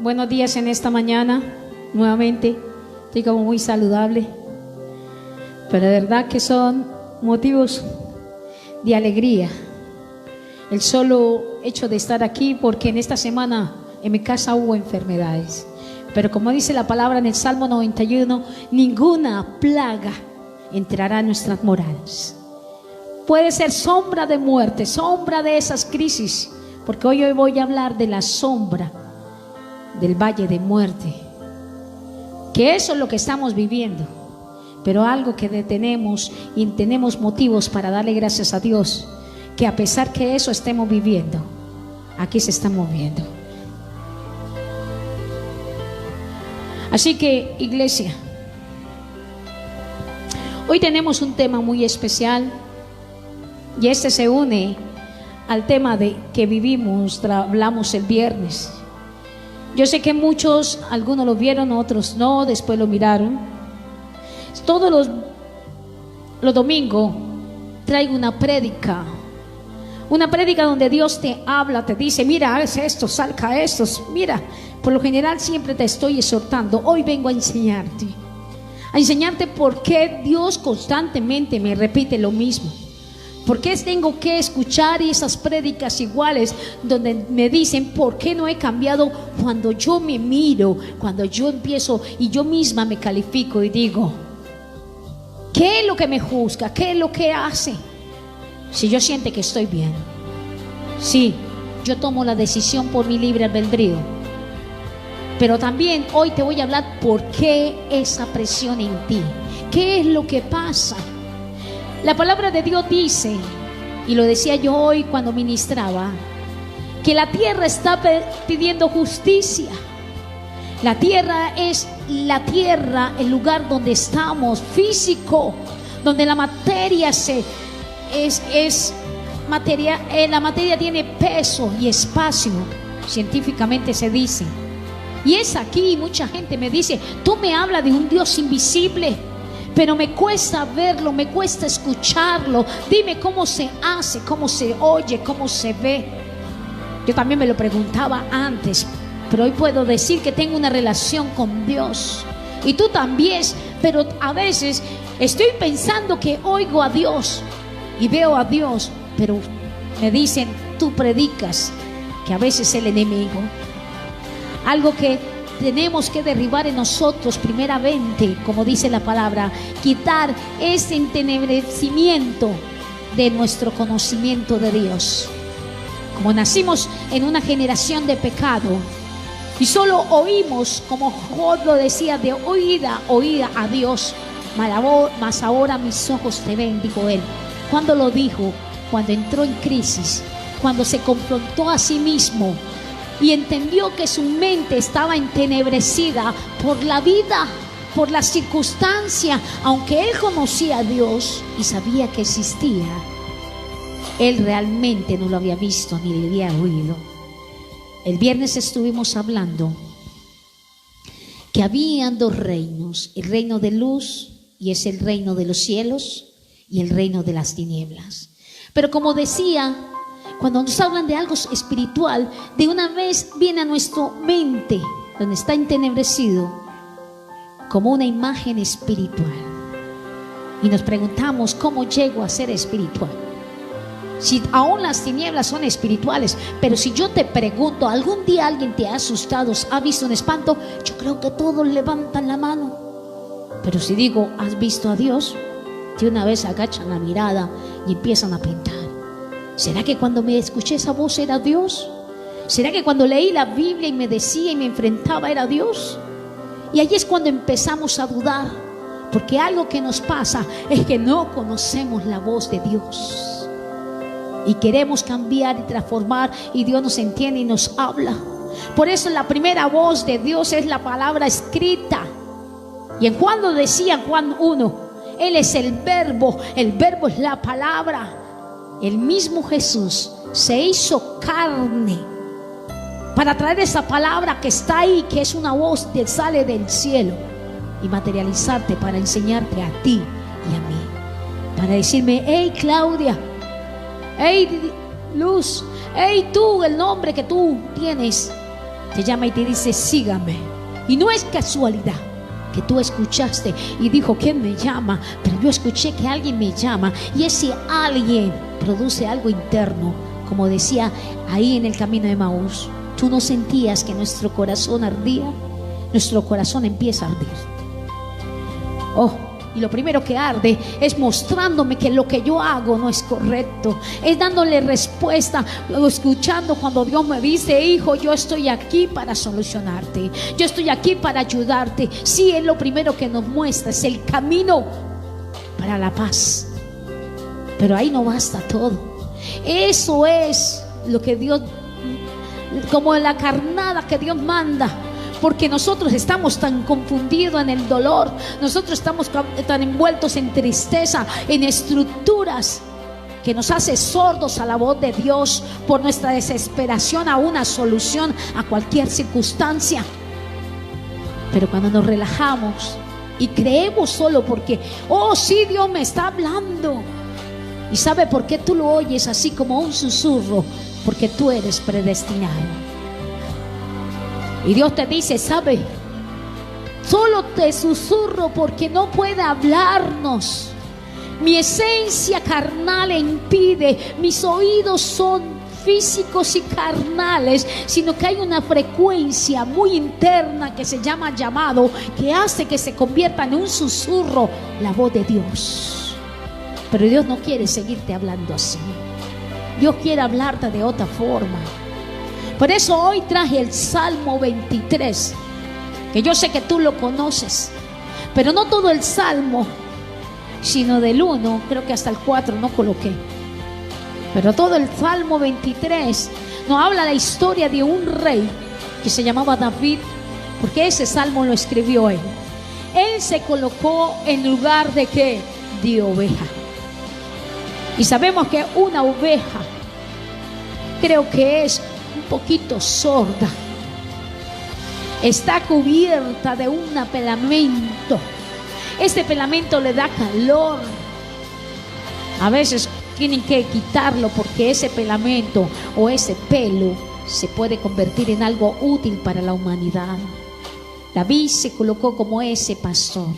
buenos días en esta mañana. Nuevamente, estoy como muy saludable. Pero de verdad que son motivos de alegría. El solo hecho de estar aquí, porque en esta semana en mi casa hubo enfermedades. Pero como dice la palabra en el Salmo 91, ninguna plaga entrará en nuestras moradas. Puede ser sombra de muerte, sombra de esas crisis, porque hoy voy a hablar de la sombra del valle de muerte, que eso es lo que estamos viviendo, pero algo que detenemos y tenemos motivos para darle gracias a Dios, que a pesar que eso estemos viviendo, aquí se está moviendo. Así que, iglesia, hoy tenemos un tema muy especial, y este se une al tema de que vivimos, hablamos el viernes. Yo sé que muchos, algunos lo vieron, otros no, después lo miraron. Todos los domingos traigo una prédica donde Dios te habla, te dice, mira, haz esto, salga esto, mira. Por lo general siempre te estoy exhortando. Hoy vengo a enseñarte por qué Dios constantemente me repite lo mismo. ¿Por qué tengo que escuchar esas prédicas iguales donde me dicen por qué no he cambiado? Cuando yo me miro, cuando yo empiezo y yo misma me califico y digo, ¿qué es lo que me juzga? ¿Qué es lo que hace? Si yo siento que estoy bien, sí, yo tomo la decisión por mi libre albedrío. Pero también hoy te voy a hablar por qué esa presión en ti. ¿Qué es lo que pasa? La palabra de Dios dice, y lo decía yo hoy cuando ministraba, que la tierra está pidiendo justicia. La tierra es el lugar donde estamos, físico, donde la materia la materia tiene peso y espacio, científicamente se dice. Y es aquí, mucha gente me dice, tú me hablas de un Dios invisible, pero me cuesta verlo, me cuesta escucharlo. Dime cómo se hace, cómo se oye, cómo se ve. Yo también me lo preguntaba antes, pero hoy puedo decir que tengo una relación con Dios. Y tú también, pero a veces estoy pensando que oigo a Dios y veo a Dios, pero me dicen, tú predicas, que a veces es el enemigo. Algo que tenemos que derribar en nosotros primeramente, como dice la palabra, quitar ese entenebrecimiento de nuestro conocimiento de Dios. Como nacimos en una generación de pecado y solo oímos, como Job lo decía, de oída a Dios, mas ahora mis ojos te ven, dijo él. ¿Cuándo lo dijo? Cuando entró en crisis, cuando se confrontó a sí mismo y entendió que su mente estaba entenebrecida por la vida, por la circunstancia. Aunque él conocía a Dios y sabía que existía, él realmente no lo había visto ni le había oído. El viernes estuvimos hablando que habían dos reinos: el reino de luz, y es el reino de los cielos, y el reino de las tinieblas. Pero como decía, cuando nos hablan de algo espiritual, de una vez viene a nuestra mente, donde está entenebrecido, como una imagen espiritual. Y nos preguntamos, ¿cómo llego a ser espiritual? Si aún las tinieblas son espirituales. Pero si yo te pregunto, ¿algún día alguien te ha asustado, ha visto un espanto? Yo creo que todos levantan la mano. Pero si digo, ¿has visto a Dios?, de una vez agachan la mirada y empiezan a pintar. ¿Será que cuando me escuché esa voz era Dios? ¿Será que cuando leí la Biblia y me decía y me enfrentaba era Dios? Y ahí es cuando empezamos a dudar, porque algo que nos pasa es que no conocemos la voz de Dios y queremos cambiar y transformar, y Dios nos entiende y nos habla. Por eso la primera voz de Dios es la palabra escrita. Y en Juan lo decía, Juan 1, Él es el verbo es la palabra. El mismo Jesús se hizo carne para traer esa palabra que está ahí, que es una voz que sale del cielo, y materializarte para enseñarte a ti y a mí, para decirme, hey Claudia, hey Luz, hey tú, el nombre que tú tienes, te llama y te dice: sígame. Y no es casualidad que tú escuchaste y dijo: ¿quién me llama? Pero yo escuché que alguien me llama, y ese alguien produce algo interno. Como decía ahí en el camino de Maús, tú no sentías que nuestro corazón ardía. Nuestro corazón empieza a arder. Oh, y lo primero que arde es mostrándome que lo que yo hago no es correcto. Es dándole respuesta, escuchando cuando Dios me dice: hijo, yo estoy aquí para solucionarte, yo estoy aquí para ayudarte. Sí, es lo primero que nos muestra, es el camino para la paz. Pero ahí no basta todo. Eso es lo que Dios, como la carnada que Dios manda. Porque nosotros estamos tan confundidos en el dolor, nosotros estamos tan envueltos en tristeza, en estructuras que nos hace sordos a la voz de Dios por nuestra desesperación a una solución a cualquier circunstancia. Pero cuando nos relajamos y creemos solo porque, oh sí, Dios me está hablando, y sabe por qué tú lo oyes así como un susurro, porque tú eres predestinado. Y Dios te dice: sabe, solo te susurro porque no puede hablarnos. Mi esencia carnal impide, mis oídos son físicos y carnales, sino que hay una frecuencia muy interna que se llama llamado, que hace que se convierta en un susurro la voz de Dios. Pero Dios no quiere seguirte hablando así. Dios quiere hablarte de otra forma. Por eso hoy traje el Salmo 23, que yo sé que tú lo conoces, pero no todo el Salmo, sino del 1, creo que hasta el 4 no coloqué. Pero todo el Salmo 23 nos habla la historia de un rey que se llamaba David, porque ese Salmo lo escribió él. Él se colocó en lugar de ¿qué? De oveja. Y sabemos que una oveja, creo que es un poquito sorda, está cubierta de un pelamento. Este pelamento le da calor. A veces tienen que quitarlo porque ese pelamento o ese pelo se puede convertir en algo útil para la humanidad. David se colocó como ese pastor.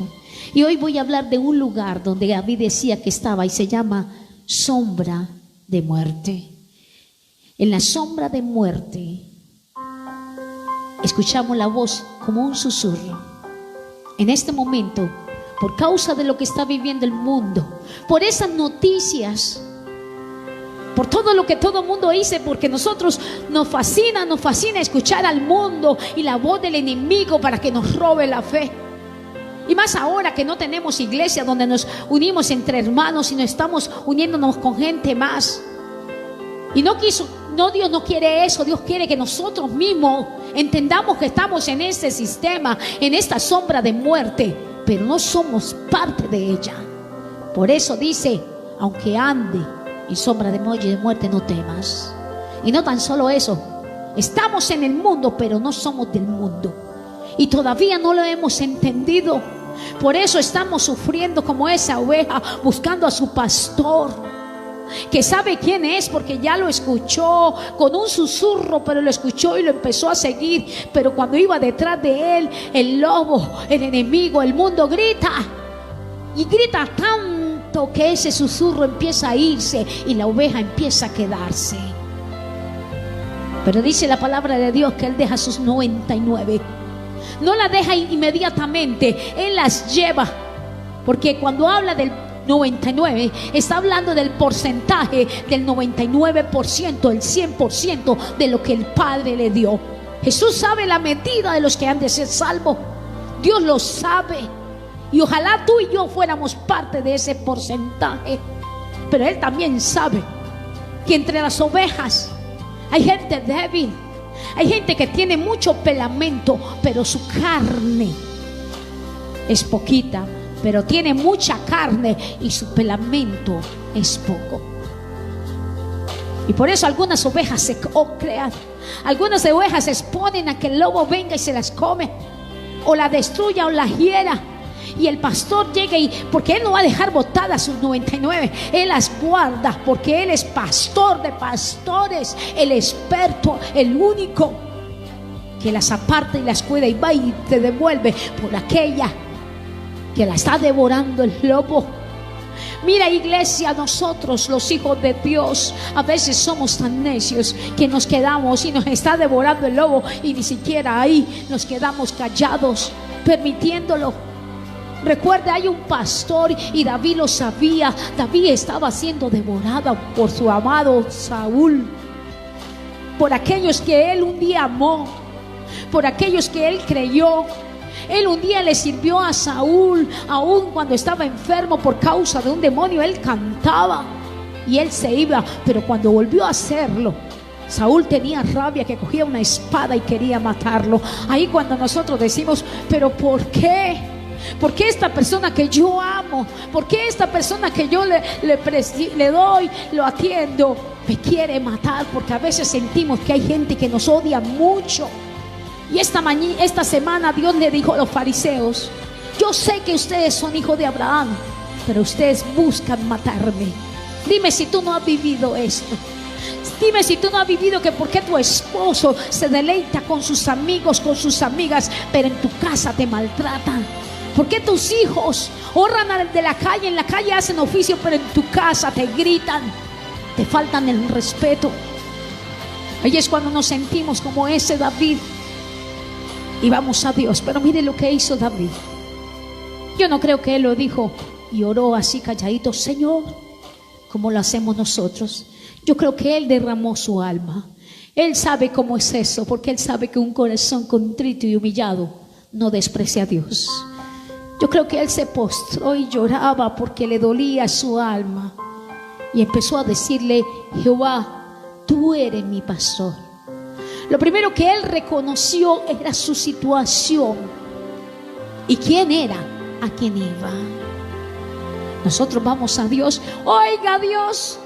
Y hoy voy a hablar de un lugar donde David decía que estaba, y se llama sombra de muerte. En la sombra de muerte escuchamos la voz como un susurro. En este momento, por causa de lo que está viviendo el mundo, por esas noticias, por todo lo que todo el mundo dice, porque nosotros nos fascina escuchar al mundo y la voz del enemigo para que nos robe la fe. Y más ahora que no tenemos iglesia donde nos unimos entre hermanos y no estamos uniéndonos con gente más. Y Dios no quiere eso. Dios quiere que nosotros mismos entendamos que estamos en este sistema, en esta sombra de muerte, pero no somos parte de ella. Por eso dice: aunque ande en sombra de muerte, no temas. Y no tan solo eso, estamos en el mundo, pero no somos del mundo. Y todavía no lo hemos entendido. Por eso estamos sufriendo como esa oveja, buscando a su pastor, que sabe quién es, porque ya lo escuchó con un susurro, pero lo escuchó y lo empezó a seguir. Pero cuando iba detrás de él, el lobo, el enemigo, el mundo grita, y grita tanto que ese susurro empieza a irse y la oveja empieza a quedarse. Pero dice la palabra de Dios que él deja sus 99. No la deja inmediatamente, él las lleva, porque cuando habla del 99, está hablando del porcentaje del 99%, el 100% de lo que el Padre le dio. Jesús sabe la medida de los que han de ser salvos. Dios lo sabe. Y ojalá tú y yo fuéramos parte de ese porcentaje. Pero Él también sabe que entre las ovejas hay gente débil, hay gente que tiene mucho pelamento, pero su carne es poquita. Pero tiene mucha carne y su pelamento es poco. Y por eso algunas ovejas se crean. Algunas ovejas se exponen a que el lobo venga y se las come, o la destruya o la hiera. Y el pastor llega porque Él no va a dejar botadas sus 99. Él las guarda porque Él es pastor de pastores, el experto, el único. que las aparta y las cuida y va y te devuelve por aquella que la está devorando el lobo. Mira, iglesia, nosotros los hijos de Dios a veces somos tan necios que nos quedamos y nos está devorando el lobo y ni siquiera ahí nos quedamos callados, permitiéndolo. Recuerda, hay un pastor y David lo sabía. David estaba siendo devorado por su amado Saúl, por aquellos que él un día amó, por aquellos que él creyó. Él un día le sirvió a Saúl, aún cuando estaba enfermo por causa de un demonio. Él cantaba y él se iba, pero cuando volvió a hacerlo, Saúl tenía rabia, que cogía una espada y quería matarlo. Ahí cuando nosotros decimos, pero ¿por qué? ¿Por qué esta persona que yo amo? ¿Por qué esta persona que yo le doy, lo atiendo, me quiere matar? Porque a veces sentimos que hay gente que nos odia mucho. Y esta semana Dios le dijo a los fariseos: yo sé que ustedes son hijos de Abraham, pero ustedes buscan matarme. Dime si tú no has vivido esto. Dime si tú no has vivido que por qué tu esposo se deleita con sus amigos, con sus amigas, pero en tu casa te maltratan. ¿Por qué tus hijos honran al de la calle, en la calle hacen oficio, pero en tu casa te gritan, te faltan el respeto? Ahí es cuando nos sentimos como ese David y vamos a Dios. Pero mire lo que hizo David. Yo no creo que él lo dijo y oró así calladito, Señor, como lo hacemos nosotros. Yo creo que él derramó su alma. Él sabe cómo es eso, porque él sabe que un corazón contrito y humillado no desprecia a Dios. Yo creo que él se postró y lloraba porque le dolía su alma y empezó a decirle: Jehová, tú eres mi pastor. Lo primero que él reconoció era su situación y quién era, a quién iba. Nosotros vamos a Dios. Oiga, Dios,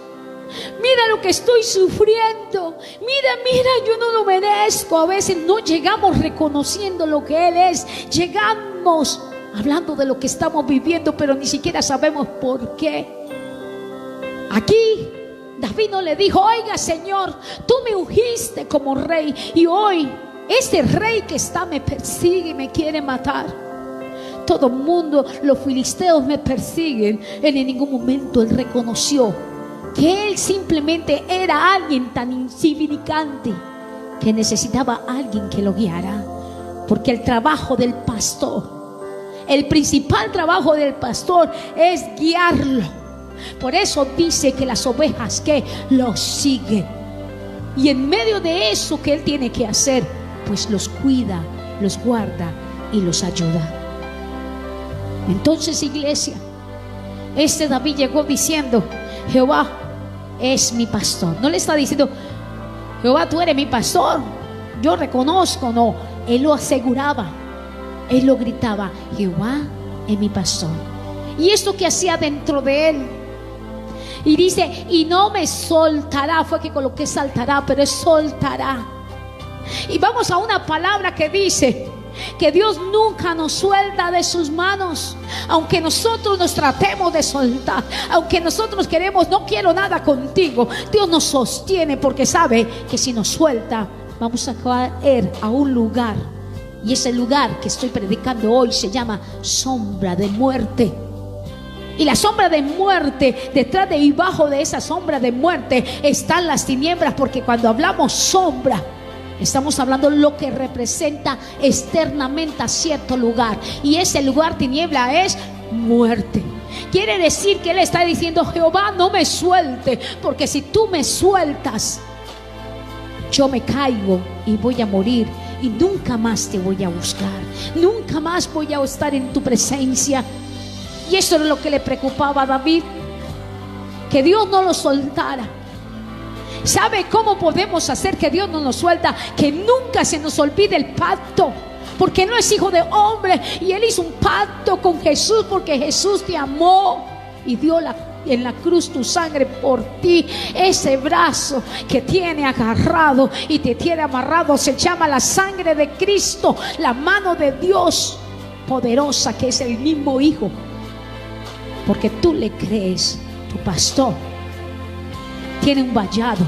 mira lo que estoy sufriendo. Mira, yo no lo merezco. A veces no llegamos reconociendo lo que Él es. Llegamos hablando de lo que estamos viviendo, pero ni siquiera sabemos por qué. Aquí David no le dijo: oiga, Señor, tú me ungiste como rey y hoy ese rey que está me persigue y me quiere matar. Todo el mundo, los filisteos me persiguen. En ningún momento él reconoció que él simplemente era alguien tan insignificante que necesitaba a alguien que lo guiara. Porque el trabajo del pastor, el principal trabajo del pastor es guiarlo. Por eso dice que las ovejas que lo siguen, y en medio de eso que él tiene que hacer, pues los cuida, los guarda y los ayuda. Entonces, iglesia, este David llegó diciendo: Jehová es mi pastor. No le está diciendo: Jehová, tú eres mi pastor, yo reconozco. No, él lo aseguraba, él lo gritaba: Jehová es mi pastor. Y esto que hacía dentro de él, y dice: y no me soltará. Fue que coloqué saltará, pero es soltará. Y vamos a una palabra que dice que Dios nunca nos suelta de sus manos. Aunque nosotros nos tratemos de soltar, aunque nosotros queremos, no quiero nada contigo, Dios nos sostiene, porque sabe que si nos suelta vamos a caer a un lugar, y ese lugar que estoy predicando hoy se llama sombra de muerte. Y la sombra de muerte, detrás de y bajo de esa sombra de muerte están las tinieblas, porque cuando hablamos sombra, estamos hablando lo que representa externamente a cierto lugar, y ese lugar tiniebla es muerte. Quiere decir que él está diciendo: Jehová, no me suelte, porque si tú me sueltas, yo me caigo y voy a morir, y nunca más te voy a buscar, nunca más voy a estar en tu presencia. Y eso era lo que le preocupaba a David, que Dios no lo soltara. ¿Sabe cómo podemos hacer que Dios no nos suelta? Que nunca se nos olvide el pacto, porque no es hijo de hombre, y él hizo un pacto con Jesús, porque Jesús te amó y dio en la cruz tu sangre por ti. Ese brazo que tiene agarrado y te tiene amarrado se llama la sangre de Cristo, la mano de Dios poderosa, que es el mismo Hijo, porque tú le crees. Tu pastor tiene un vallado,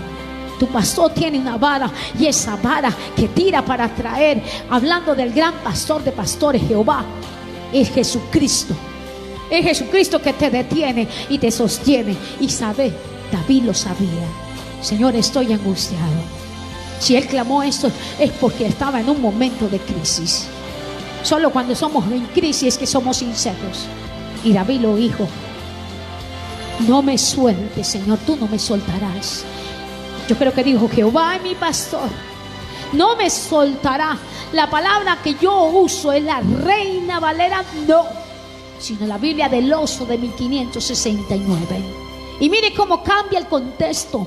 Tu pastor tiene una vara, y esa vara que tira para traer, hablando del gran pastor de pastores, Jehová, es Jesucristo. Es Jesucristo que te detiene y te sostiene. Y sabe, David lo sabía. Señor, estoy angustiado. Si él clamó esto es porque estaba en un momento de crisis. Solo cuando somos en crisis es que somos sinceros. Y David lo dijo: no me sueltes, Señor, tú no me soltarás. Yo creo que dijo: Jehová es mi pastor, no me soltará. La palabra que yo uso es la Reina Valera, no, sino la Biblia del Oso de 1569. Y mire cómo cambia el contexto.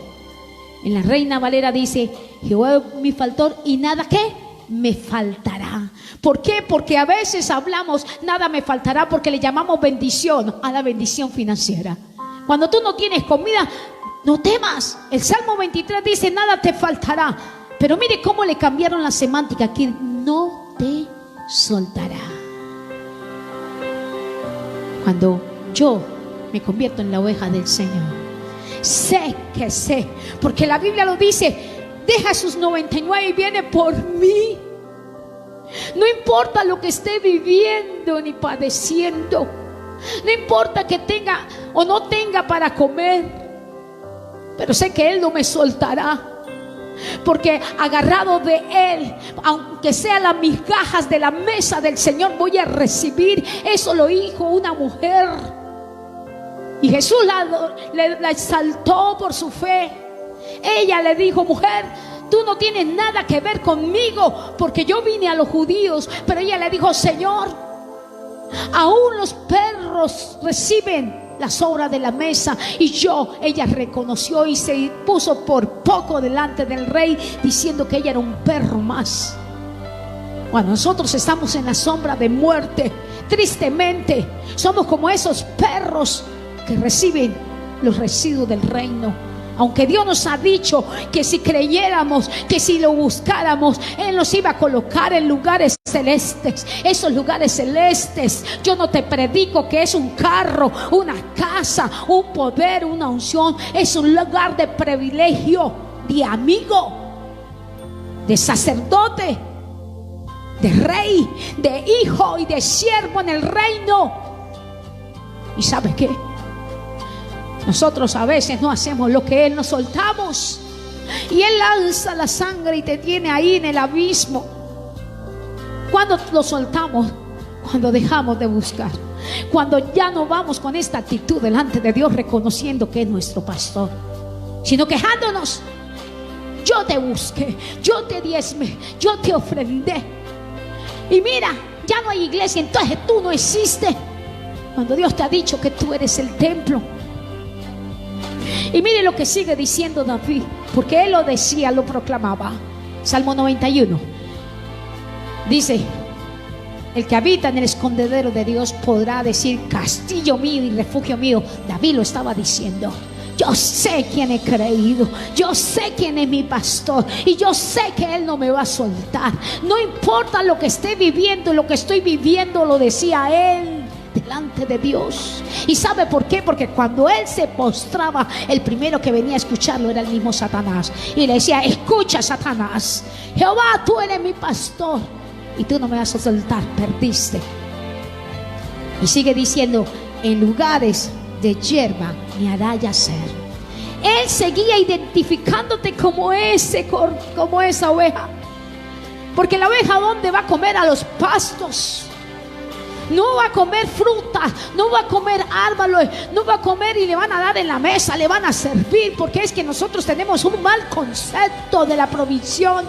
En la Reina Valera dice: Jehová es mi pastor y nada ¿qué? Me faltará. ¿Por qué? Porque a veces hablamos nada me faltará porque le llamamos bendición a la bendición financiera. Cuando tú no tienes comida, no temas. El Salmo 23 dice: nada te faltará. Pero mire cómo le cambiaron la semántica aquí: no te soltará. Cuando yo me convierto en la oveja del Señor, sé, porque la Biblia lo dice: deja sus 99 y viene por mí. No importa lo que esté viviendo ni padeciendo, no importa que tenga o no tenga para comer, pero sé que Él no me soltará. Porque agarrado de Él, aunque sea las migajas de la mesa del Señor, voy a recibir. Eso lo dijo una mujer, y Jesús la exaltó por su fe. Ella le dijo: mujer, tú no tienes nada que ver conmigo, porque yo vine a los judíos. Pero ella le dijo: Señor, aún los perros reciben las sobras de la mesa. Y ella reconoció y se puso por poco delante del rey, diciendo que ella era un perro más. Cuando nosotros estamos en la sombra de muerte, tristemente somos como esos perros que reciben los residuos del reino. Aunque Dios nos ha dicho que si creyéramos, que si lo buscáramos, Él nos iba a colocar en lugares celestes. Esos lugares celestes, yo no te predico que es un carro, una casa, un poder, una unción. Es un lugar de privilegio, de amigo, de sacerdote, de rey, de hijo y de siervo en el reino. ¿Y sabes qué? Nosotros a veces no hacemos lo que Él nos soltamos, y Él lanza la sangre y te tiene ahí en el abismo. Cuando lo soltamos, cuando dejamos de buscar, cuando ya no vamos con esta actitud delante de Dios, reconociendo que es nuestro pastor, sino quejándonos: yo te busqué, yo te diezmé, yo te ofrendé, y mira, ya no hay iglesia, entonces tú no existes. Cuando Dios te ha dicho que tú eres el templo. Y mire lo que sigue diciendo David, porque él lo decía, lo proclamaba. Salmo 91 dice: el que habita en el escondedero de Dios podrá decir: castillo mío y refugio mío. David lo estaba diciendo: yo sé quién he creído, yo sé quién es mi pastor, y yo sé que Él no me va a soltar. No importa lo que esté viviendo, lo que estoy viviendo, lo decía él delante de Dios. ¿Y sabe por qué? Porque cuando él se postraba, el primero que venía a escucharlo era el mismo Satanás, y le decía: escucha, Satanás, Jehová, tú eres mi pastor y tú no me vas a soltar, perdiste. Y sigue diciendo: en lugares de hierba me hará yacer. Él seguía identificándote como esa oveja, porque la oveja, ¿dónde va a comer? A los pastos. No va a comer fruta, no va a comer árboles, no va a comer y le van a dar en la mesa, le van a servir, porque es que nosotros tenemos un mal concepto de la provisión,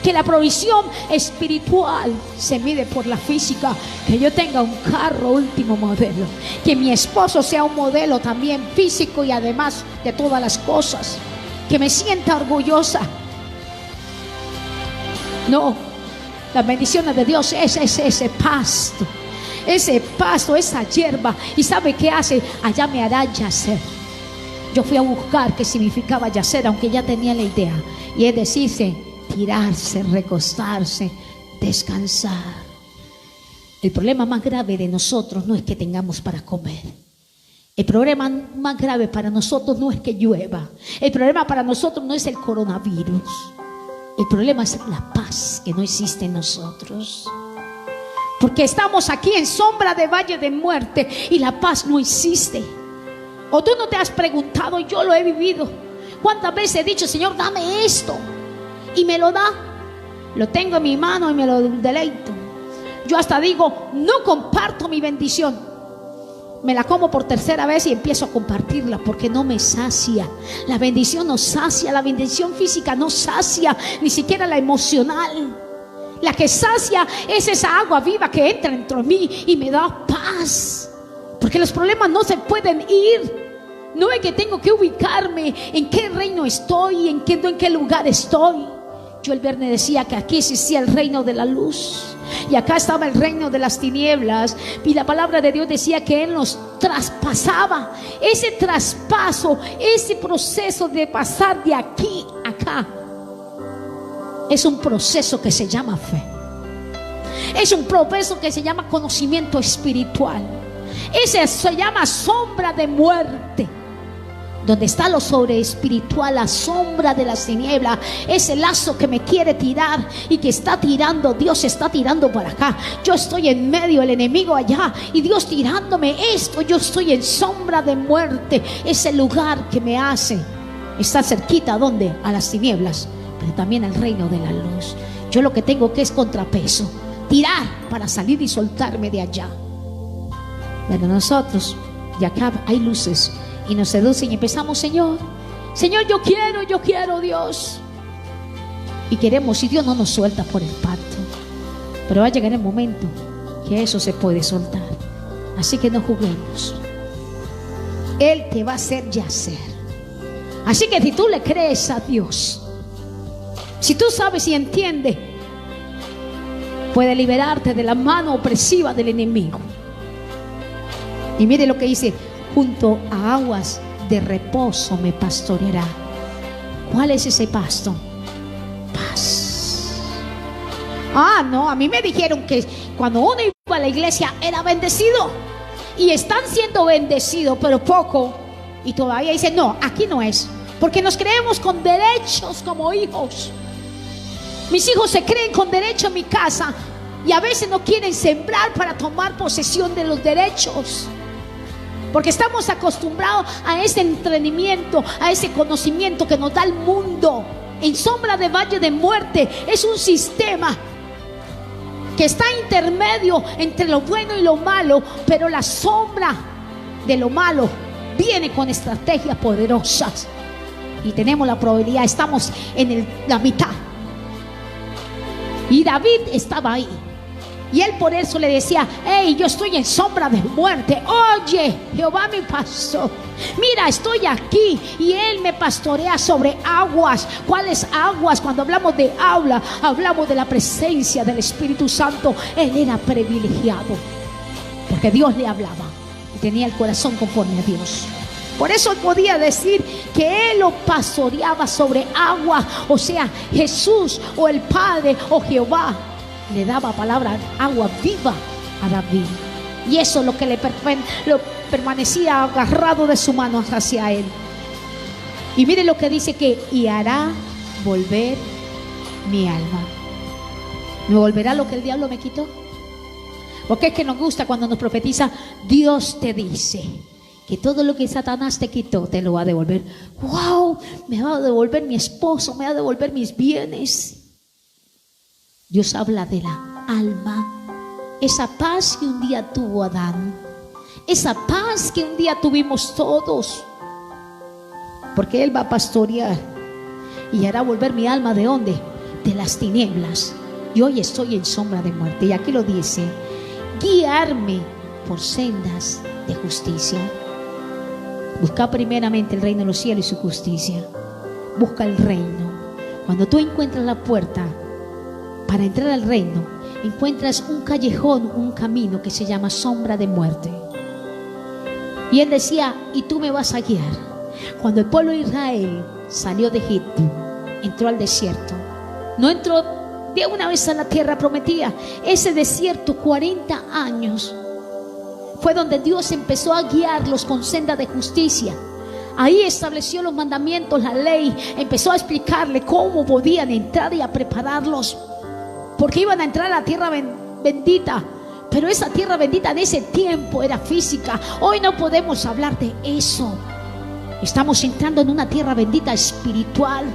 que la provisión espiritual se mide por la física, que yo tenga un carro último modelo, que mi esposo sea un modelo también físico y además de todas las cosas, que me sienta orgullosa. No. Las bendiciones de Dios es ese pasto, esa hierba. ¿Y sabe qué hace? Allá me hará yacer. Yo fui a buscar qué significaba yacer, aunque ya tenía la idea, y es decirse, tirarse, recostarse, descansar. El problema más grave de nosotros no es que tengamos para comer, El problema más grave para nosotros no es que llueva. El problema para nosotros no es el coronavirus. El problema es la paz que no existe en nosotros. Porque estamos aquí en sombra de valle de muerte y la paz no existe. O tú no te has preguntado, yo lo he vivido. ¿Cuántas veces he dicho, Señor, dame esto? Y me lo da. Lo tengo en mi mano y me lo deleito. Yo hasta digo, no comparto mi bendición. Me la como por tercera vez y empiezo a compartirla porque no me sacia. La bendición no sacia, la bendición física no sacia, ni siquiera la emocional. La que sacia es esa agua viva que entra dentro de mí y me da paz. Porque los problemas no se pueden ir. No es que tengo que ubicarme en qué reino estoy, en qué lugar estoy. Yo el viernes decía que aquí existía el reino de la luz y acá estaba el reino de las tinieblas, y la palabra de Dios decía que Él nos traspasaba. Ese traspaso, ese proceso de pasar de aquí a acá, es un proceso que se llama fe. Es un proceso que se llama conocimiento espiritual. Ese se llama sombra de muerte. Donde está lo sobre espiritual, la sombra de las tinieblas, ese lazo que me quiere tirar y que está tirando, Dios está tirando para acá. Yo estoy en medio, el enemigo allá, y Dios tirándome esto. Yo estoy en sombra de muerte, ese lugar que me hace estar cerquita, ¿a dónde? A las tinieblas, pero también al reino de la luz. Yo lo que tengo que es contrapeso, tirar para salir y soltarme de allá. Pero nosotros, de acá hay luces y nos seducen y empezamos, Señor, Señor, yo quiero Dios. Y queremos, y Dios no nos suelta por el pacto. Pero va a llegar el momento que eso se puede soltar. Así que no juguemos. Él te va a hacer yacer. Así que si tú le crees a Dios, si tú sabes y entiendes, puede liberarte de la mano opresiva del enemigo. Y mire lo que dice: junto a aguas de reposo me pastoreará. ¿Cuál es ese pasto? Paz. No, a mí me dijeron que cuando uno iba a la iglesia era bendecido. Y están siendo bendecidos, pero poco. Y todavía dicen, no, aquí no es. Porque nos creemos con derechos como hijos. Mis hijos se creen con derecho en mi casa y a veces no quieren sembrar para tomar posesión de los derechos. Porque estamos acostumbrados a ese entrenamiento, a ese conocimiento que nos da el mundo. En sombra de valle de muerte es un sistema que está intermedio entre lo bueno y lo malo, pero la sombra de lo malo viene con estrategias poderosas. Y tenemos la probabilidad, estamos en la mitad. Y David estaba ahí. Y él por eso le decía, hey, yo estoy en sombra de muerte. Oye, Jehová mi pastor, mira, estoy aquí y Él me pastorea sobre aguas. ¿Cuáles aguas? Cuando hablamos de aula, hablamos de la presencia del Espíritu Santo. Él era privilegiado porque Dios le hablaba y tenía el corazón conforme a Dios. Por eso podía decir que Él lo pastoreaba sobre agua. O sea, Jesús o el Padre o Jehová le daba palabra, agua viva a David. Y eso es lo que lo permanecía agarrado de su mano hacia él. Y mire lo que dice que y hará volver mi alma. ¿Me volverá lo que el diablo me quitó? Porque es que nos gusta cuando nos profetiza, Dios te dice que todo lo que Satanás te quitó te lo va a devolver. ¡Wow! Me va a devolver mi esposo, me va a devolver mis bienes. Dios habla de la alma, esa paz que un día tuvo Adán, esa paz que un día tuvimos todos, porque Él va a pastorear y hará volver mi alma ¿de dónde? De las tinieblas. Y hoy estoy en sombra de muerte. Y aquí lo dice, guiarme por sendas de justicia. Busca primeramente el reino de los cielos y su justicia. Busca el reino. Cuando tú encuentras la puerta para entrar al reino, encuentras un callejón, un camino que se llama sombra de muerte. Y Él decía, y tú me vas a guiar. Cuando el pueblo de Israel salió de Egipto, entró al desierto. No entró de una vez a la tierra prometida. Ese desierto, 40 años. fue donde Dios empezó a guiarlos con senda de justicia. Ahí estableció los mandamientos, la ley. Empezó a explicarle cómo podían entrar y a prepararlos, porque iban a entrar a la tierra bendita. Pero esa tierra bendita en ese tiempo era física. Hoy no podemos hablar de eso. Estamos entrando en una tierra bendita espiritual,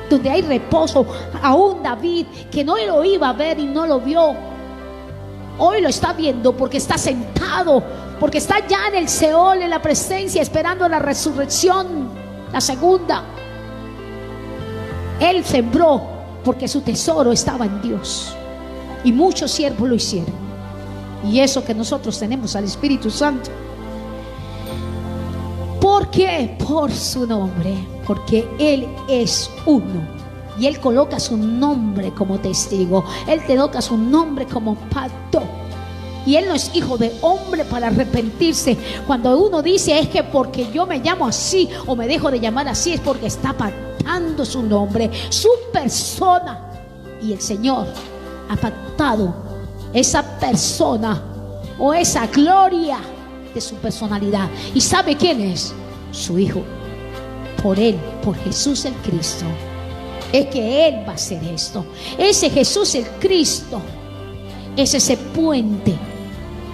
donde hay reposo. Aún David, que no lo iba a ver y no lo vio, hoy lo está viendo, porque está sentado, porque está ya en el Seol, en la presencia, esperando la resurrección, la segunda. Él sembró porque su tesoro estaba en Dios, y muchos siervos lo hicieron. Y eso que nosotros tenemos al Espíritu Santo. ¿Por qué? Por su nombre, porque Él es uno, y Él coloca su nombre como testigo. Él coloca su nombre como pacto. Y Él no es hijo de hombre para arrepentirse. Cuando uno dice es que porque yo me llamo así o me dejo de llamar así, es porque está pactando su nombre, su persona. Y el Señor ha pactado esa persona o esa gloria de su personalidad. ¿Y sabe quién es? Su Hijo. Por Él, por Jesús el Cristo, es que Él va a hacer esto. Ese Jesús el Cristo es ese puente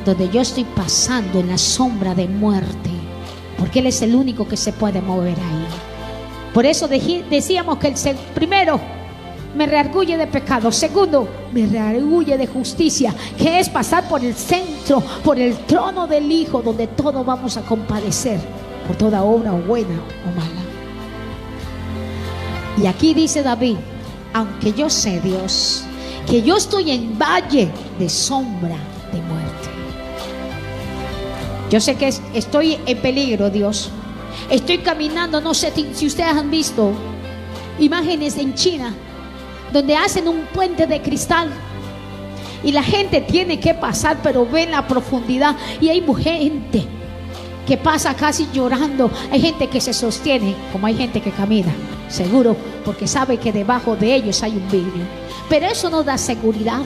donde yo estoy pasando en la sombra de muerte, porque Él es el único que se puede mover ahí. Por eso decíamos que el primero me reargulle de pecado, segundo me reargulle de justicia, que es pasar por el centro, por el trono del Hijo, donde todos vamos a compadecer por toda obra buena o mala. Y aquí dice David: aunque yo sé, Dios, que yo estoy en valle de sombra de muerte. Yo sé que estoy en peligro, Dios. Estoy caminando, no sé si ustedes han visto imágenes en China, donde hacen un puente de cristal y la gente tiene que pasar, pero ven la profundidad, y hay gente que pasa casi llorando. Hay gente que se sostiene, como hay gente que camina, seguro, porque sabe que debajo de ellos hay un vidrio. Pero eso no da seguridad.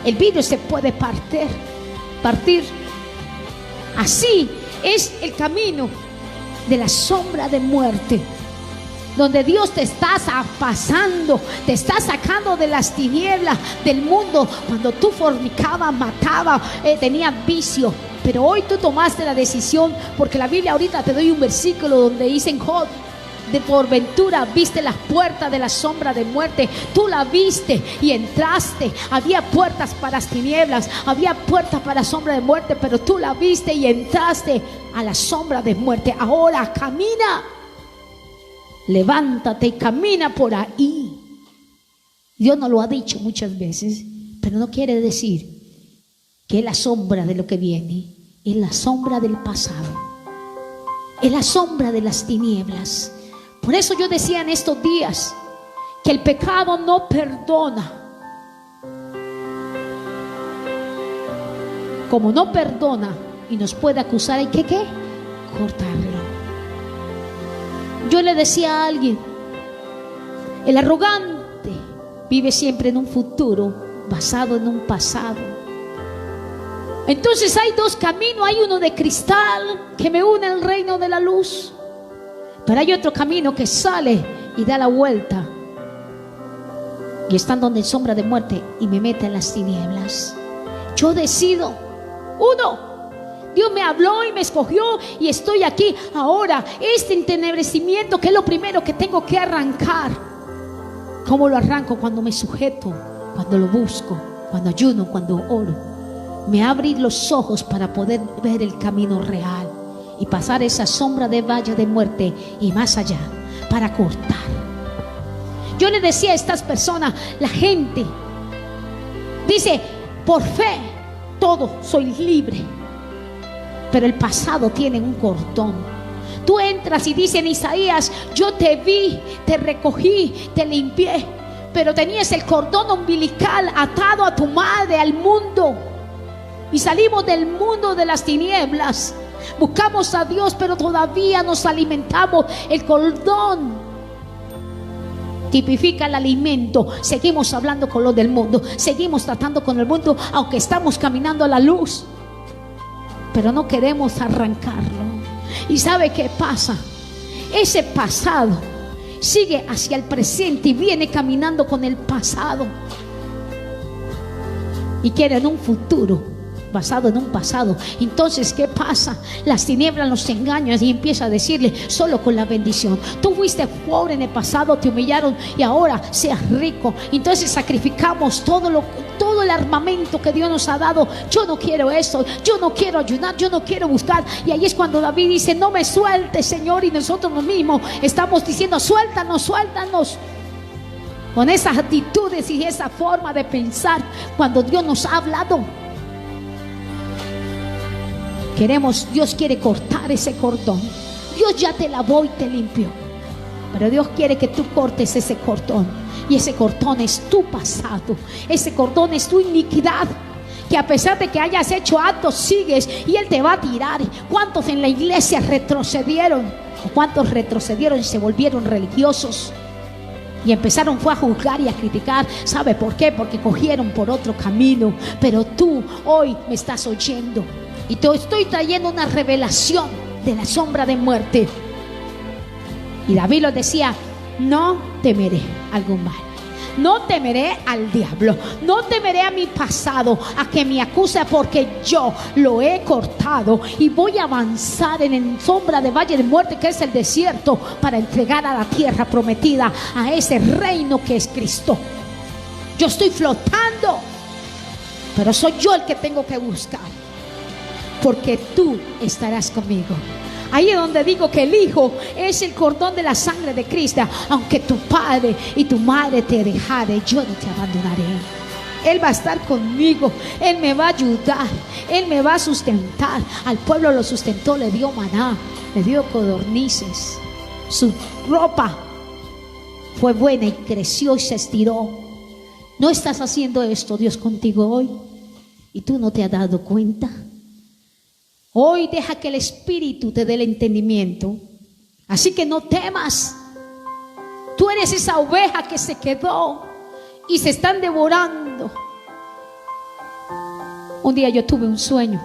El vidrio se puede partir. Así es el camino de la sombra de muerte, donde Dios te está pasando, te está sacando de las tinieblas del mundo. Cuando tú fornicabas, matabas, tenías vicio, pero hoy tú tomaste la decisión, porque la Biblia, ahorita te doy un versículo donde dice en Job: de por ventura viste las puertas de la sombra de muerte. Tú la viste y entraste. Había puertas para las tinieblas, había puertas para la sombra de muerte, pero tú la viste y entraste a la sombra de muerte. Ahora camina, levántate y camina por ahí. Dios nos lo ha dicho muchas veces, pero no quiere decir que es la sombra de lo que viene. Es la sombra del pasado, es la sombra de las tinieblas. Por eso yo decía en estos días que el pecado no perdona. Como no perdona y nos puede acusar, hay que cortarlo. Yo le decía a alguien: el arrogante vive siempre en un futuro basado en un pasado. Entonces hay dos caminos. Hay uno de cristal que me une al reino de la luz, pero hay otro camino que sale y da la vuelta y está donde en sombra de muerte y me mete en las tinieblas. Yo decido uno. Dios me habló y me escogió y estoy aquí. Ahora este entenebrecimiento, que es lo primero que tengo que arrancar. ¿Cómo lo arranco? Cuando me sujeto, cuando lo busco, cuando ayuno, cuando oro. Me abre los ojos para poder ver el camino real y pasar esa sombra de valle de muerte y más allá, para cortar. Yo le decía a estas personas: la gente dice por fe todo soy libre, pero el pasado tiene un cordón. Tú entras y dice en Isaías: yo te vi, te recogí, te limpié, pero tenías el cordón umbilical atado a tu madre, al mundo. Y salimos del mundo de las tinieblas, buscamos a Dios, pero todavía nos alimentamos. El cordón tipifica el alimento. Seguimos hablando con los del mundo, seguimos tratando con el mundo, aunque estamos caminando a la luz. pero no queremos arrancarlo. ¿Y sabe qué pasa? Ese pasado sigue hacia el presente y viene caminando con el pasado. Y quieren un futuro basado en un pasado. Entonces, ¿qué pasa? Las tinieblas los engañan y empieza a decirle: solo con la bendición. Tú fuiste pobre en el pasado, te humillaron y ahora seas rico. Entonces sacrificamos todo el armamento que Dios nos ha dado. Yo no quiero eso, yo no quiero ayunar, yo no quiero buscar. Y ahí es cuando David dice: no me sueltes, Señor. Y nosotros mismos estamos diciendo: suéltanos, suéltanos. Con esas actitudes y esa forma de pensar, cuando Dios nos ha hablado, Dios quiere cortar ese cordón. Dios ya te lavó y te limpió, pero Dios quiere que tú cortes ese cordón. Y ese cordón es tu pasado, ese cordón es tu iniquidad, que a pesar de que hayas hecho actos, sigues y Él te va a tirar. ¿Cuántos en la iglesia retrocedieron? ¿O cuántos retrocedieron y se volvieron religiosos? Y empezaron fue a juzgar y a criticar. ¿Sabe por qué? Porque cogieron por otro camino. Pero tú hoy me estás oyendo y te estoy trayendo una revelación de la sombra de muerte. Y David lo decía: no temeré algún mal, no temeré al diablo, no temeré a mi pasado, a que me acuse, porque yo lo he cortado y voy a avanzar en sombra de valle de muerte, que es el desierto, para entregar a la tierra prometida, a ese reino que es Cristo. Yo estoy flotando, pero soy yo el que tengo que buscar, porque tú estarás conmigo. Ahí es donde digo que el Hijo es el cordón de la sangre de Cristo. Aunque tu padre y tu madre te dejaren, yo no te abandonaré. Él va a estar conmigo, Él me va a ayudar, Él me va a sustentar. Al pueblo lo sustentó, le dio maná, le dio codornices. Su ropa fue buena y creció y se estiró. ¿No estás haciendo esto Dios contigo hoy? ¿Y tú no te has dado cuenta? Hoy deja que el Espíritu te dé el entendimiento. Así que no temas. Tú eres esa oveja que se quedó y se están devorando. Un día yo tuve un sueño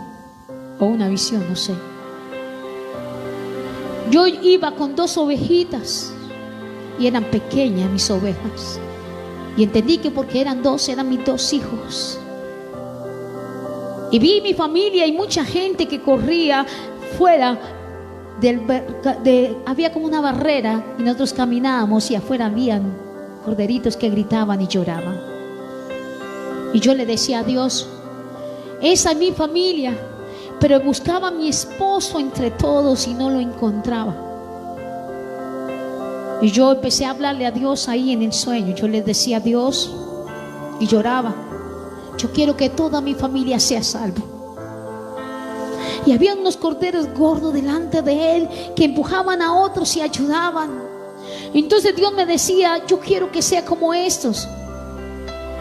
o una visión, no sé. Yo iba con 2 ovejitas y eran pequeñas mis ovejas. Y entendí que porque eran 2, eran mis 2 hijos. Y vi mi familia y mucha gente que corría fuera había como una barrera y nosotros caminábamos y afuera habían corderitos que gritaban y lloraban. Y yo le decía a Dios: esa es mi familia, pero buscaba a mi esposo entre todos y no lo encontraba. Y yo empecé a hablarle a Dios ahí en el sueño. Yo le decía a Dios y lloraba: yo quiero que toda mi familia sea salva. Y había unos corderos gordos delante de Él que empujaban a otros y ayudaban. Entonces Dios me decía: yo quiero que sea como estos.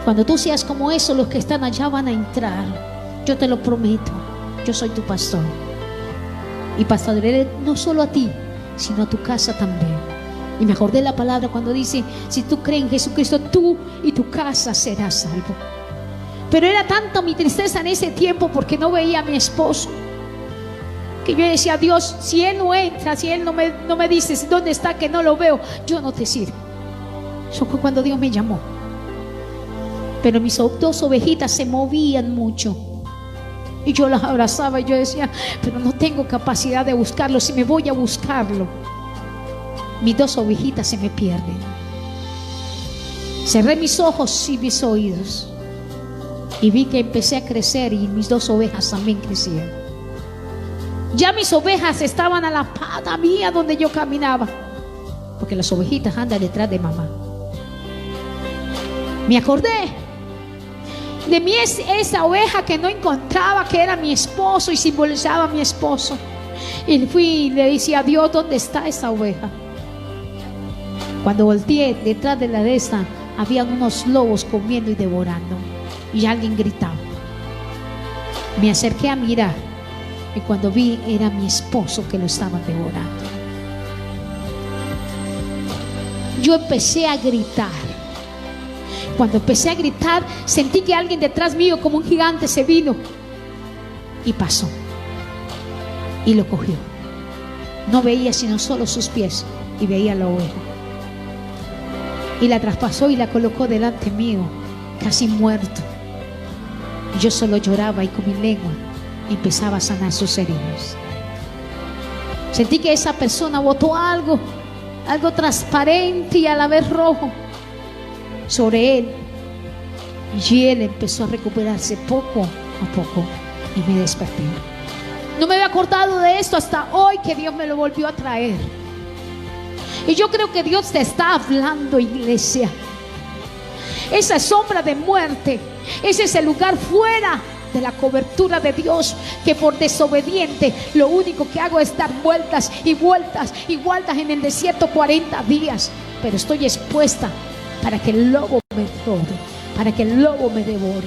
Cuando tú seas como esos, los que están allá van a entrar. Yo te lo prometo. Yo soy tu pastor. Y pastorearé no solo a ti, sino a tu casa también. Y me acordé la palabra cuando dice: si tú crees en Jesucristo, tú y tu casa serás salvo. Pero era tanta mi tristeza en ese tiempo porque no veía a mi esposo, que yo decía: Dios, si Él no entra, si Él no me dice dónde está, que no lo veo, yo no te sirvo. Eso fue cuando Dios me llamó. Pero mis 2 ovejitas se movían mucho y yo las abrazaba y yo decía: pero no tengo capacidad de buscarlo. Si me voy a buscarlo, mis 2 ovejitas se me pierden. Cerré mis ojos y mis oídos y vi que empecé a crecer y mis 2 ovejas también crecían. Ya mis ovejas estaban a la pata mía donde yo caminaba, porque las ovejitas andan detrás de mamá. Me acordé de mí, esa oveja que no encontraba, que era mi esposo y simbolizaba a mi esposo. Y fui y le decía a Dios: ¿dónde está esa oveja? Cuando volteé, detrás de la de esa habían unos lobos comiendo y devorando. Y alguien gritaba. Me acerqué a mirar y cuando vi, era mi esposo que lo estaba devorando. Yo empecé a gritar. Cuando empecé a gritar, sentí que alguien detrás mío, como un gigante, se vino y pasó. y lo cogió. No veía sino solo sus pies y veía la oveja. Y la traspasó y la colocó delante mío, casi muerto. Y yo solo lloraba y con mi lengua empezaba a sanar sus heridas. Sentí que esa persona botó algo transparente y a la vez rojo sobre él. Y él empezó a recuperarse poco a poco y me desperté. No me había acordado de esto hasta hoy que Dios me lo volvió a traer. Y yo creo que Dios te está hablando, iglesia. Esa sombra de muerte es ese lugar fuera de la cobertura de Dios, que por desobediente lo único que hago es dar vueltas y vueltas y vueltas en el desierto 40 días. Pero estoy expuesta para que el lobo me robe, para que el lobo me devore.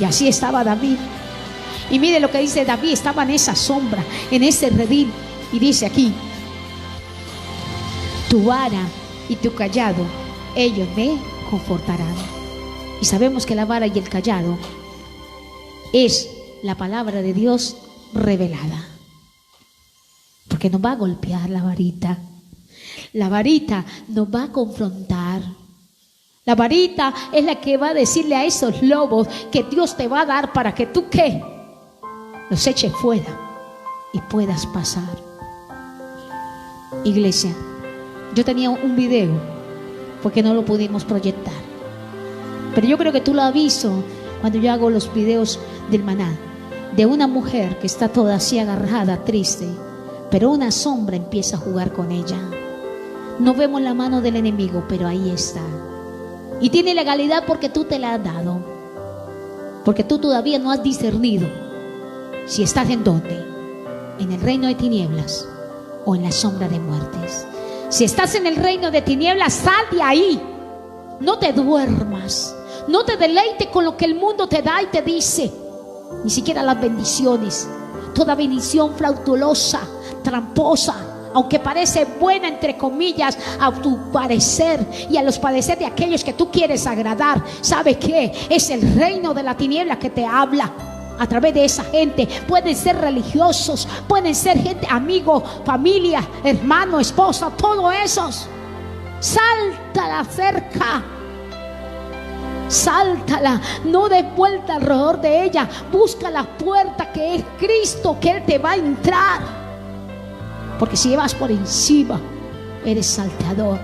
Y así estaba David. Y mire lo que dice David, estaba en esa sombra, en ese redil. Y dice aquí: tu vara y tu callado, ellos me confortarán. Y sabemos que la vara y el callado es la palabra de Dios revelada, porque nos va a golpear la varita. La varita nos va a confrontar. La varita es la que va a decirle a esos lobos que Dios te va a dar para que tú, ¿qué?, los eches fuera y puedas pasar. Iglesia, yo tenía un video porque no lo pudimos proyectar, pero yo creo que tú lo has visto cuando yo hago los videos del maná, de una mujer que está toda así agarrada, triste, pero una sombra empieza a jugar con ella. No vemos la mano del enemigo, pero ahí está. Y tiene legalidad porque tú te la has dado, porque tú todavía no has discernido si estás en dónde, en el reino de tinieblas o en la sombra de muertes. Si estás en el reino de tinieblas, sal de ahí. No te duermas, no te deleites con lo que el mundo te da y te dice, ni siquiera las bendiciones. Toda bendición fraudulosa, tramposa, aunque parece buena entre comillas a tu parecer y a los parecer de aquellos que tú quieres agradar, ¿sabe qué? Es el reino de la tiniebla que te habla a través de esa gente. Pueden ser religiosos, pueden ser gente, amigo, familia, hermano, esposa, todos esos. Sáltala cerca, sáltala, no des vuelta alrededor de ella. Busca la puerta que es Cristo, que Él te va a entrar, porque si vas por encima eres salteador.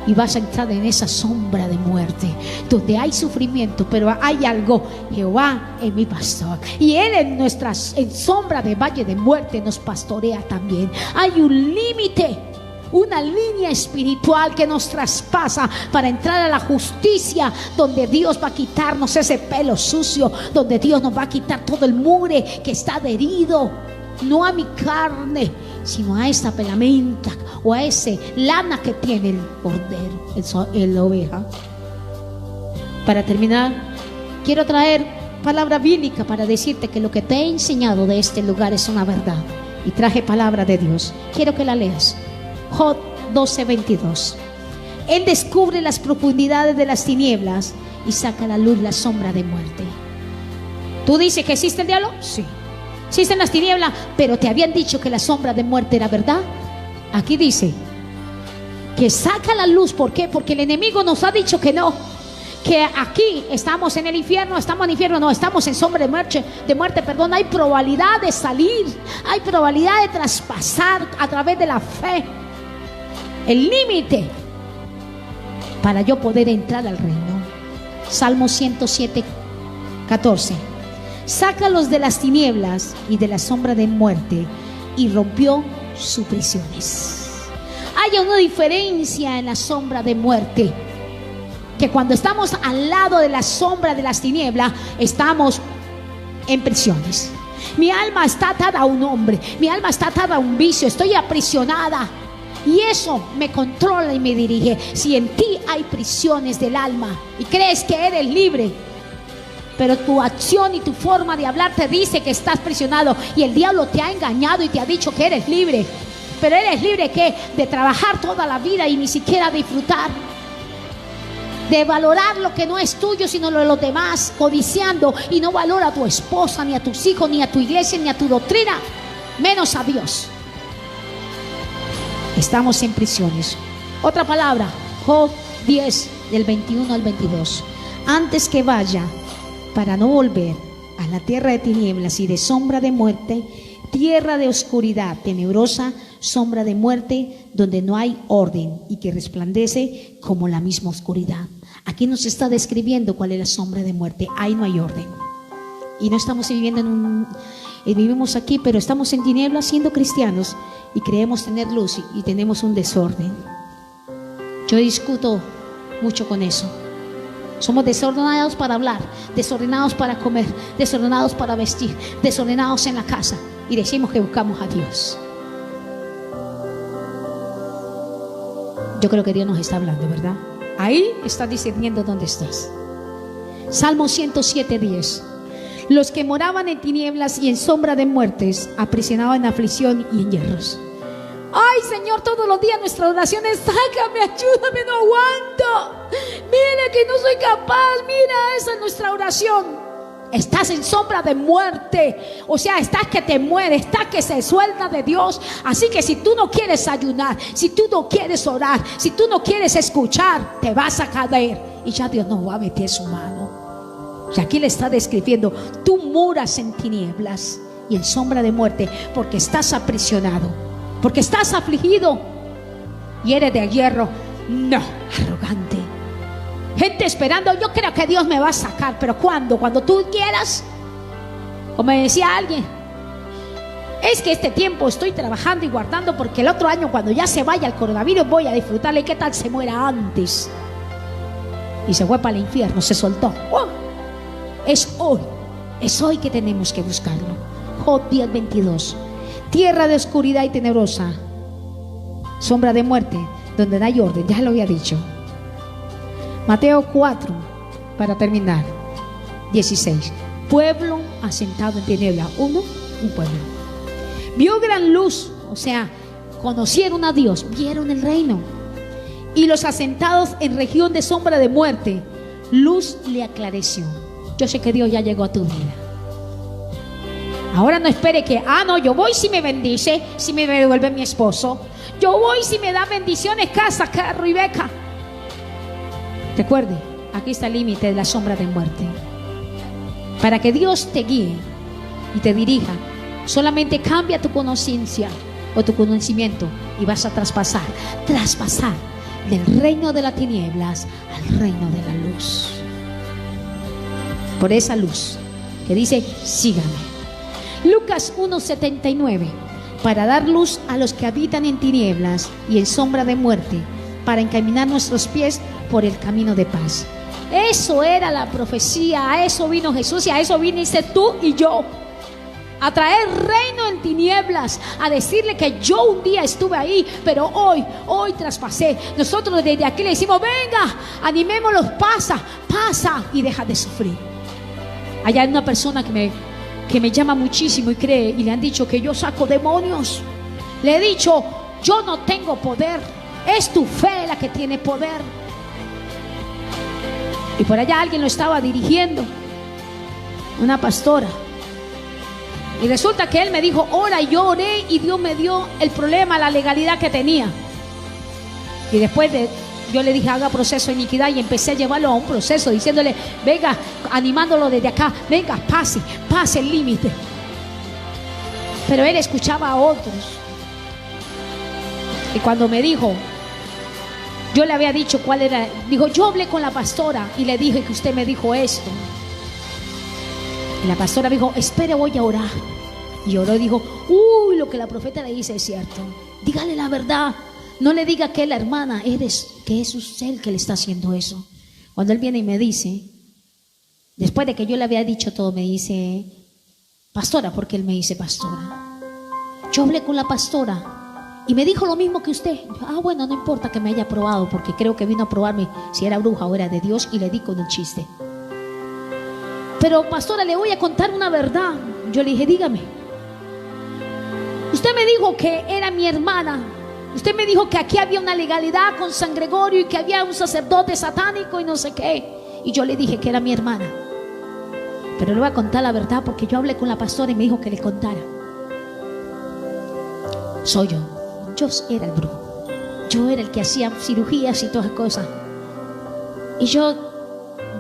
Y vas a entrar en esa sombra de muerte donde hay sufrimiento, pero hay algo. Jehová es mi pastor y Él en sombra de valle de muerte nos pastorea también. Hay un límite, una línea espiritual que nos traspasa para entrar a la justicia, donde Dios va a quitarnos ese pelo sucio, donde Dios nos va a quitar todo el mugre que está adherido, no a mi carne, sino a esta pelamenta o a ese lana que tiene el cordero, la oveja. Para terminar, quiero traer palabra bíblica para decirte que lo que te he enseñado de este lugar es una verdad, y traje palabra de Dios. Quiero que la leas. Job 12:22. Él descubre las profundidades de las tinieblas y saca a la luz la sombra de muerte. ¿Tú dices que existe el diablo? Sí, existen las tinieblas, pero te habían dicho que la sombra de muerte era verdad. Aquí dice que saca la luz. ¿Por qué? Porque el enemigo nos ha dicho que no, que aquí estamos en el infierno, estamos en el infierno, no, estamos en sombra de muerte, perdón. Hay probabilidad de salir, hay probabilidad de traspasar a través de la fe el límite para yo poder entrar al reino. Salmo 107:14. Sácalos de las tinieblas y de la sombra de muerte, y rompió sus prisiones. Hay una diferencia en la sombra de muerte, que cuando estamos al lado de la sombra de las tinieblas, estamos en prisiones. Mi alma está atada a un hombre, mi alma está atada a un vicio, estoy aprisionada, y eso me controla y me dirige. Si en ti hay prisiones del alma y crees que eres libre, pero tu acción y tu forma de hablar te dice que estás prisionado, y el diablo te ha engañado y te ha dicho que eres libre, pero eres libre ¿qué? De trabajar toda la vida y ni siquiera disfrutar. de valorar lo que no es tuyo, sino lo de los demás, codiciando, y no valora a tu esposa, ni a tus hijos, ni a tu iglesia, ni a tu doctrina, menos a Dios. Estamos en prisiones. Otra palabra, Job 10, del 21 al 22. Antes que vaya, para no volver a la tierra de tinieblas y de sombra de muerte, tierra de oscuridad tenebrosa, sombra de muerte, donde no hay orden y que resplandece como la misma oscuridad. Aquí nos está describiendo cuál es la sombra de muerte. Ahí no hay orden. Y no estamos viviendo vivimos aquí, pero estamos en tinieblas siendo cristianos y creemos tener luz y tenemos un desorden. Yo discuto mucho con eso. Somos desordenados para hablar, desordenados para comer, desordenados para vestir, desordenados en la casa, y decimos que buscamos a Dios. Yo creo que Dios nos está hablando, ¿verdad? Ahí estás discerniendo dónde estás. Salmo 107:10. Los que moraban en tinieblas y en sombra de muertes, aprisionados en aflicción y en hierros. Ay, Señor, todos los días nuestra oración es: sácame, ayúdame, no aguanto. Mira que no soy capaz. Mira, esa es nuestra oración. Estás en sombra de muerte, o sea, estás que te mueres, estás que se suelta de Dios. Así que si tú no quieres ayunar, si tú no quieres orar, si tú no quieres escuchar, te vas a caer y ya Dios no va a meter su mano. Y aquí le está describiendo: tú moras en tinieblas y en sombra de muerte, porque estás aprisionado, porque estás afligido y eres de hierro. No, arrogante. Gente esperando: yo creo que Dios me va a sacar. ¿Pero cuándo? Cuando tú quieras. Como me decía alguien: es que este tiempo estoy trabajando y guardando, porque el otro año, cuando ya se vaya el coronavirus, voy a disfrutarle. ¿Qué tal se muera antes? Y se fue para el infierno, se soltó. Es hoy que tenemos que buscarlo. Job 10:22. Tierra de oscuridad y tenebrosa, sombra de muerte, donde no hay orden. Ya lo había dicho. Mateo 4, para terminar, 16. Pueblo asentado en tiniebla. Un pueblo. Vio gran luz, o sea, conocieron a Dios, vieron el reino. Y los asentados en región de sombra de muerte, luz le aclareció. Yo sé que Dios ya llegó a tu vida. Ahora no espere que, no, yo voy si me bendice, si me devuelve mi esposo. Yo voy si me da bendiciones, casa, carro y beca. Recuerde, aquí está el límite de la sombra de muerte. Para que Dios te guíe y te dirija, solamente cambia tu conciencia o tu conocimiento y vas a traspasar del reino de las tinieblas al reino de la luz. Por esa luz que dice: sígame. Lucas 1:79. Para dar luz a los que habitan en tinieblas y en sombra de muerte, para encaminar nuestros pies por el camino de paz. Eso era la profecía. A eso vino Jesús y a eso viniste tú y yo. A traer reino en tinieblas, a decirle que yo un día estuve ahí, pero hoy traspasé. Nosotros desde aquí le decimos: venga, animémoslos, pasa y deja de sufrir. Allá hay una persona que me llama muchísimo y cree, y le han dicho que yo saco demonios. Le he dicho: yo no tengo poder, es tu fe la que tiene poder. Y por allá alguien lo estaba dirigiendo, una pastora, y resulta que él me dijo: ora, y yo oré y Dios me dio el problema, la legalidad que tenía. Y después yo le dije: haga proceso de iniquidad, y empecé a llevarlo a un proceso, diciéndole: venga, animándolo desde acá, venga, pase el límite. Pero él escuchaba a otros. Y cuando me dijo, yo le había dicho cuál era, dijo: yo hablé con la pastora y le dije que usted me dijo esto. Y la pastora me dijo: espere, voy a orar. Y oró y dijo: lo que la profeta le dice es cierto. Dígale la verdad. No le diga que es la hermana, que es usted el que le está haciendo eso. Cuando él viene y me dice, después de que yo le había dicho todo, me dice: pastora, porque él me dice pastora. Yo hablé con la pastora y me dijo lo mismo que usted. Bueno, no importa que me haya probado, porque creo que vino a probarme si era bruja o era de Dios, y le di con un chiste. Pero pastora, le voy a contar una verdad. Yo le dije: dígame. Usted me dijo que era mi hermana, Usted me dijo que aquí había una legalidad con San Gregorio y que había un sacerdote satánico y no sé qué. Y yo le dije que era mi hermana. Pero le voy a contar la verdad porque yo hablé con la pastora y me dijo que le contara. Soy yo. Yo era el brujo. Yo era el que hacía cirugías y todas esas cosas. Y yo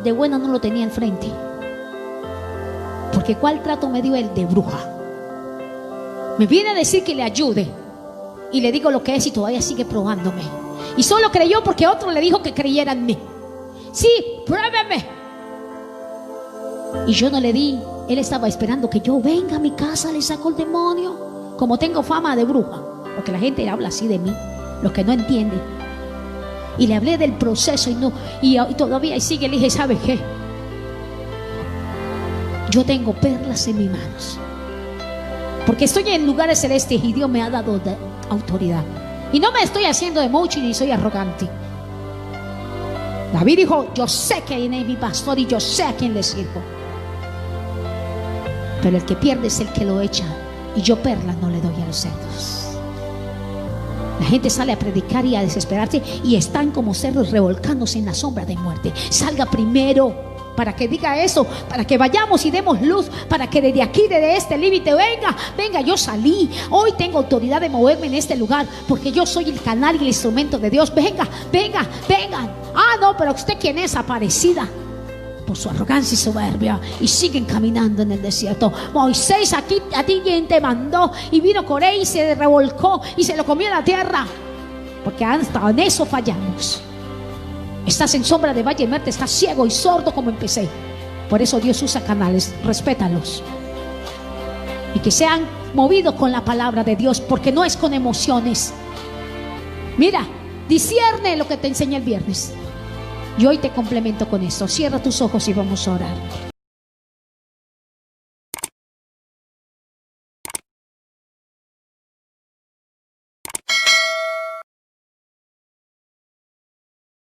de buena no lo tenía enfrente. Porque ¿cuál trato me dio él? De bruja. Me viene a decir que le ayude. Y le digo lo que es y todavía sigue probándome. Y solo creyó porque otro le dijo que creyera en mí. Sí, pruébeme. Y yo no le di. Él estaba esperando que yo venga a mi casa, le saco el demonio. Como tengo fama de bruja. Porque la gente habla así de mí. Los que no entienden. Y le hablé del proceso y todavía y sigue. Le dije, ¿sabe qué? Yo tengo perlas en mis manos. Porque estoy en lugares celestes y Dios me ha dado autoridad. Y no me estoy haciendo de mucho ni soy arrogante. David dijo, yo sé que es mi pastor y yo sé a quién le sirvo. Pero el que pierde es el que lo echa. Y yo perlas no le doy a los cerdos. La gente sale a predicar y a desesperarse y están como cerdos revolcándose en la sombra de muerte. Salga primero para que diga eso, para que vayamos y demos luz, para que desde aquí, desde este límite, venga, yo salí. Hoy tengo autoridad de moverme en este lugar porque yo soy el canal y el instrumento de Dios. Venga. Ah, no, pero ¿usted quién es? Aparecida. Por su arrogancia y soberbia. Y siguen caminando en el desierto. Moisés, aquí a ti quien te mandó. Y vino Coré y se revolcó y se lo comió la tierra. Porque hasta en eso fallamos. Estás en sombra de valle de muerte. Estás ciego y sordo como empecé. Por eso Dios usa canales. Respétalos. Y que sean movidos con la palabra de Dios. Porque no es con emociones. Mira, discierne lo que te enseñé el viernes. Y hoy te complemento con esto. Cierra tus ojos y vamos a orar.